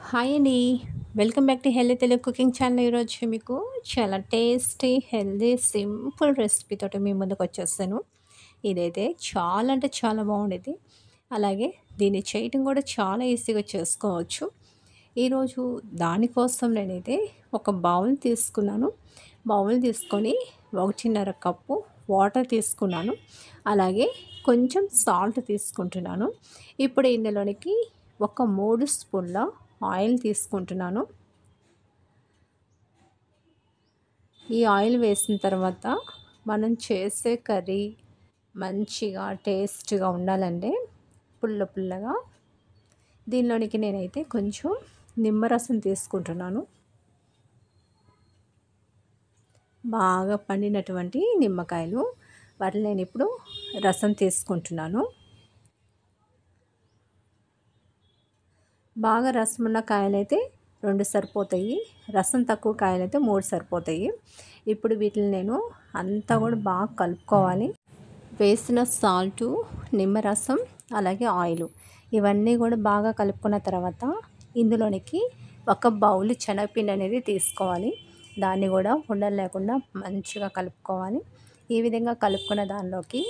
Hi అండి. Welcome back to healthy Telugu cooking channel. ఈరోజు మీకు చాలా టేస్టీ, హెల్తీ, సింపుల్ రెసిపీతోటి మీ ముందుకొచ్చేసాను. ఇదైతే చాలా అంటే చాలా బాగుండిద్ది. అలాగే దీన్ని చేయటం కూడా చాలా ఈజీగా చేసుకోవచ్చు. ఈరోజు దానికోసం నేనైతే ఒక బౌల్ తీసుకున్నాను. బౌల్ తీసుకొని 1.5 కప్పు వాటర్ తీసుకున్నాను. అలాగే కొంచెం సాల్ట్ తీసుకుంటున్నాను. ఇప్పుడు ఇందులోనికి ఒక 3 స్పూన్ల ఆయిల్ తీసుకుంటున్నాను. ఈ ఆయిల్ వేసిన తర్వాత మనం చేసే కర్రీ మంచిగా టేస్ట్గా ఉండాలంటే పుల్లగా దీనిలోనికి నేనైతే కొంచెం నిమ్మరసం తీసుకుంటున్నాను. బాగా పండినటువంటి నిమ్మకాయలు, వాటిని నేను ఇప్పుడు రసం తీసుకుంటున్నాను. బాగా రసం ఉన్న కాయలైతే 2 సరిపోతాయి, రసం తక్కువ కాయలైతే 3 సరిపోతాయి. ఇప్పుడు వీటిని నేను అంతా కూడా బాగా కలుపుకోవాలి. వేసిన సాల్టు, నిమ్మరసం, అలాగే ఆయిలు ఇవన్నీ కూడా బాగా కలుపుకున్న తర్వాత ఇందులోనికి ఒక బౌల్ శనగపిండి అనేది తీసుకోవాలి. దాన్ని కూడా ఉండలు లేకుండా మంచిగా కలుపుకోవాలి. ఈ విధంగా కలుపుకున్న దానిలోకి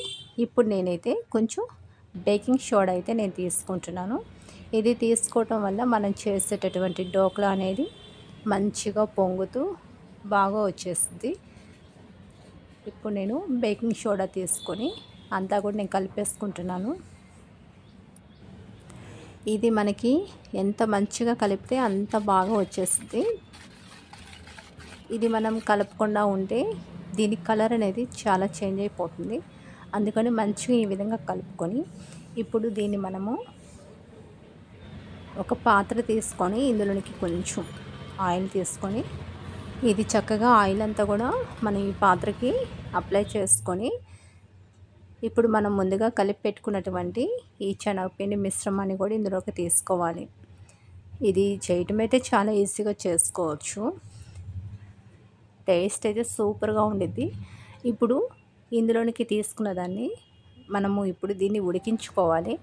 ఇప్పుడు నేనైతే కొంచెం బేకింగ్ సోడా అయితే నేను తీసుకుంటున్నాను. ఇది తీసుకోవటం వల్ల మనం చేసేటటువంటి డోక్లా అనేది మంచిగా పొంగుతూ బాగా వచ్చేస్తుంది. ఇప్పుడు నేను బేకింగ్ సోడా తీసుకొని అంతా కూడా నేను కలిపేసుకుంటున్నాను. ఇది మనకి ఎంత మంచిగా కలిపితే అంత బాగా వచ్చేస్తుంది. ఇది మనం కలపకుండా ఉంటే దీని కలర్ అనేది చాలా చేంజ్ అయిపోతుంది. అందుకని మంచిగా ఈ విధంగా కలుపుకొని ఇప్పుడు దీన్ని మనము ఒక పాత్ర తీసుకొని ఇందులోనికి కొంచెం ఆయిల్ తీసుకొని ఇది చక్కగా ఆయిల్ అంతా కూడా మనం ఈ పాత్రకి అప్లై చేసుకొని ఇప్పుడు మనం ముందుగా కలిపి పెట్టుకున్నటువంటి ఈ శనగపిండి మిశ్రమాన్ని కూడా ఇందులోకి తీసుకోవాలి. ఇది చేయటం అయితే చాలా ఈజీగా చేసుకోవచ్చు. టేస్ట్ అయితే సూపర్గా ఉండిద్ది. ఇప్పుడు ఇందులోనికి తీసుకున్న దాన్ని మనము ఇప్పుడు దీన్ని ఉడికించుకోవాలి.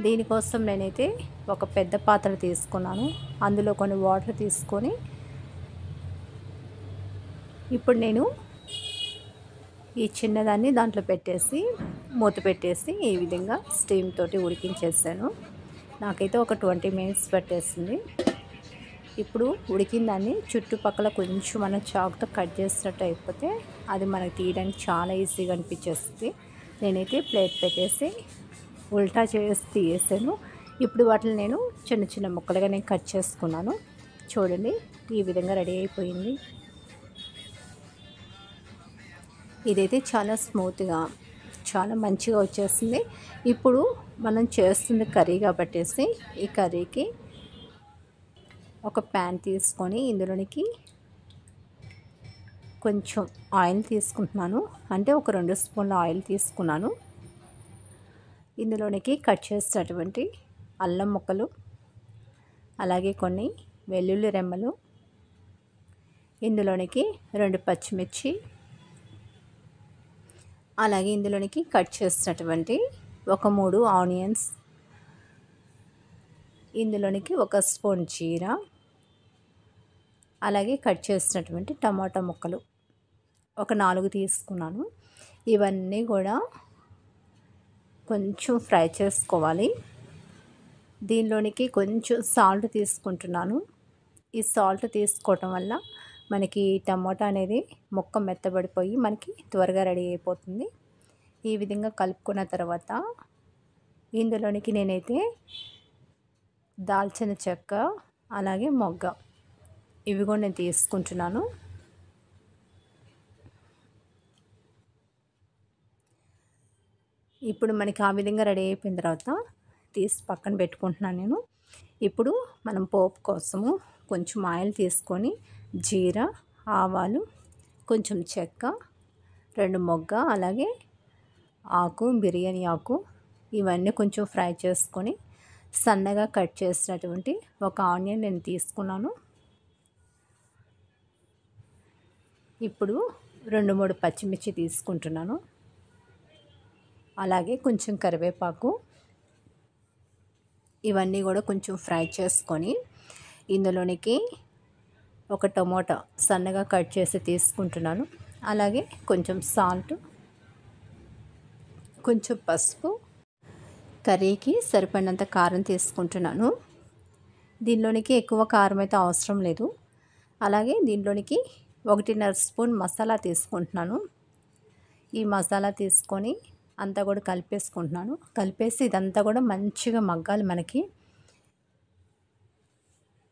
దీనికోసం నేనైతే ఒక పెద్ద పాత్ర తీసుకున్నాను. అందులో కొన్ని వాటర్ తీసుకొని ఇప్పుడు నేను ఈ చిన్నదాన్ని దాంట్లో పెట్టేసి మూత పెట్టేసి ఈ విధంగా స్టీమ్ తోటి ఉడికించేసాను. నాకైతే ఒక 20 మినిట్స్ పట్టేసింది. ఇప్పుడు ఉడికిన దాన్ని చుట్టుపక్కల కొంచెం మనం చాకుతో కట్ చేసినట్టు అయిపోతే అది మనకి తీయడానికి చాలా ఈజీగా అనిపించేస్తుంది. నేనైతే ప్లేట్ పెట్టేసి ఉల్టా చేసి తీసేసాను. ఇప్పుడు వాటిని నేను చిన్న చిన్న ముక్కలుగా నేను కట్ చేసుకున్నాను. చూడండి, ఈ విధంగా రెడీ అయిపోయింది. ఇదైతే చాలా స్మూత్గా చాలా మంచిగా వచ్చేసింది. ఇప్పుడు మనం చేస్తుంది కర్రీ కాబట్టేసి ఈ కర్రీకి ఒక ప్యాన్ తీసుకొని ఇందులోనికి కొంచెం ఆయిల్ తీసుకుంటున్నాను. అంటే ఒక 2 స్పూన్ల ఆయిల్ తీసుకున్నాను. ఇందులోనికి కట్ చేసినటువంటి అల్లం ముక్కలు, అలాగే కొన్ని వెల్లుల్లి రెమ్మలు, ఇందులోనికి 2 పచ్చిమిర్చి, అలాగే ఇందులోనికి కట్ చేసినటువంటి ఒక 3 ఆనియన్స్, ఇందులోనికి ఒక స్పూన్ జీరా, అలాగే కట్ చేసినటువంటి టమాటా ముక్కలు ఒక 4 తీసుకున్నాను. ఇవన్నీ కూడా కొంచెం ఫ్రై చేసుకోవాలి. దీనిలోనికి కొంచెం సాల్ట్ తీసుకుంటున్నాను. ఈ సాల్ట్ తీసుకోవటం వల్ల మనకి టమాటా అనేది ముక్క మెత్తబడిపోయి మనకి త్వరగా రెడీ అయిపోతుంది. ఈ విధంగా కలుపుకున్న తర్వాత ఇందులోనికి నేనైతే దాల్చిన చెక్క, అలాగే మొగ్గ ఇవి కూడా నేను తీసుకుంటున్నాను. ఇప్పుడు మనకి ఆ విధంగా రెడీ అయిపోయిన తర్వాత తీసి పక్కన పెట్టుకుంటున్నాను నేను. ఇప్పుడు మనం పోపు కోసము కొంచెం ఆయిల్ తీసుకొని జీరా, ఆవాలు, కొంచెం చెక్క, 2 మొగ్గ, అలాగే ఆకు, బిర్యానీ ఆకు ఇవన్నీ కొంచెం ఫ్రై చేసుకొని సన్నగా కట్ చేసినటువంటి ఒక ఆనియన్ నేను తీసుకున్నాను. ఇప్పుడు 2-3 పచ్చిమిర్చి తీసుకుంటున్నాను. అలాగే కొంచెం కరివేపాకు, ఇవన్నీ కూడా కొంచెం ఫ్రై చేసుకొని ఇందులోనికి ఒక టమోటా సన్నగా కట్ చేసి తీసుకుంటున్నాను. అలాగే కొంచెం సాల్ట్, కొంచెం పసుపు, కర్రీకి సరిపడినంత కారం తీసుకుంటున్నాను. దీనిలోనికి ఎక్కువ కారం అయితే అవసరం లేదు. అలాగే దీంట్లోనికి 1.5 స్పూన్ మసాలా తీసుకుంటున్నాను. ఈ మసాలా తీసుకొని అంతా కూడా కలిపేసుకుంటున్నాను. కలిపేసి ఇదంతా కూడా మంచిగా మగ్గాలి మనకి.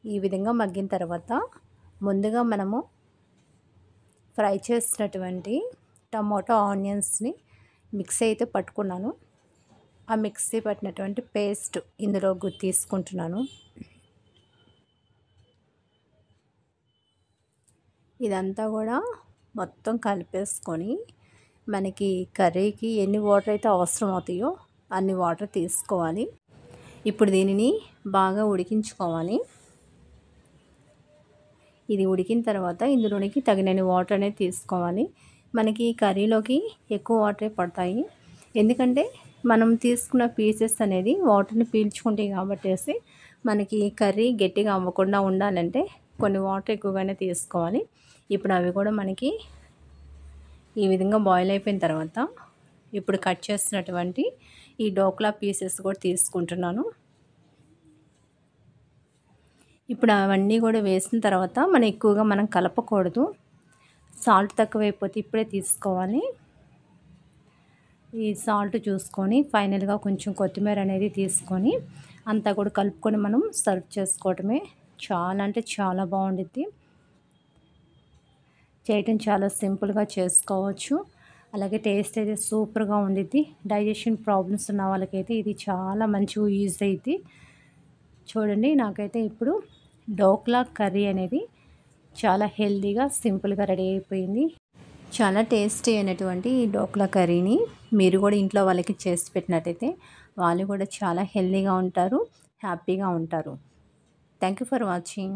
ఈ విధంగా మగ్గిన తర్వాత ముందుగా మనము ఫ్రై చేసినటువంటి టమాటో ఆనియన్స్ని మిక్సీ అయితే పట్టుకున్నాను. ఆ మిక్సీ పట్టినటువంటి పేస్ట్ ఇందులో తీసుకుంటున్నాను. ఇదంతా కూడా మొత్తం కలిపేసుకొని మనకి కర్రీకి ఎన్ని వాటర్ అయితే అవసరం అవుతాయో అన్ని వాటర్ తీసుకోవాలి. ఇప్పుడు దీనిని బాగా ఉడికించుకోవాలి. ఇది ఉడికిన తర్వాత ఇందులోనికి తగినన్ని వాటర్ అనేది తీసుకోవాలి. మనకి కర్రీలోకి ఎక్కువ వాటరే పడతాయి. ఎందుకంటే మనం తీసుకున్న పీసెస్ అనేది వాటర్ని పీల్చుకుంటాయి కాబట్టేసి మనకి కర్రీ గట్టిగా అవ్వకుండా ఉండాలంటే కొన్ని వాటర్ ఎక్కువగానే తీసుకోవాలి. ఇప్పుడు అవి కూడా మనకి ఈ విధంగా బాయిల్ అయిపోయిన తర్వాత ఇప్పుడు కట్ చేసినటువంటి ఈ డోక్లా పీసెస్ కూడా తీసుకుంటున్నాను. ఇప్పుడు అవన్నీ కూడా వేసిన తర్వాత మనం కలపకూడదు. సాల్ట్ తక్కువైపోతే ఇప్పుడే తీసుకోవాలి. ఈ సాల్ట్ చూసుకొని ఫైనల్గా కొంచెం కొత్తిమీర అనేది తీసుకొని అంతా కూడా కలుపుకొని మనం సర్వ్ చేసుకోవటమే. చాలా అంటే చాలా బాగుండిద్ది. చేయటం చాలా సింపుల్గా చేసుకోవచ్చు. అలాగే టేస్ట్ అయితే సూపర్గా ఉండిద్ది. డైజెషన్ ప్రాబ్లమ్స్ ఉన్న వాళ్ళకైతే ఇది చాలా మంచిగా యూజ్ అయ్యిద్ది. చూడండి, నాకైతే ఇప్పుడు డోక్లా కర్రీ అనేది చాలా హెల్తీగా సింపుల్గా రెడీ అయిపోయింది. చాలా టేస్టీ అయినటువంటి ఈ డోక్లా కర్రీని మీరు కూడా ఇంట్లో వాళ్ళకి చేసి పెట్టినట్టయితే వాళ్ళు కూడా చాలా హెల్తీగా ఉంటారు, హ్యాపీగా ఉంటారు. Thank you for watching.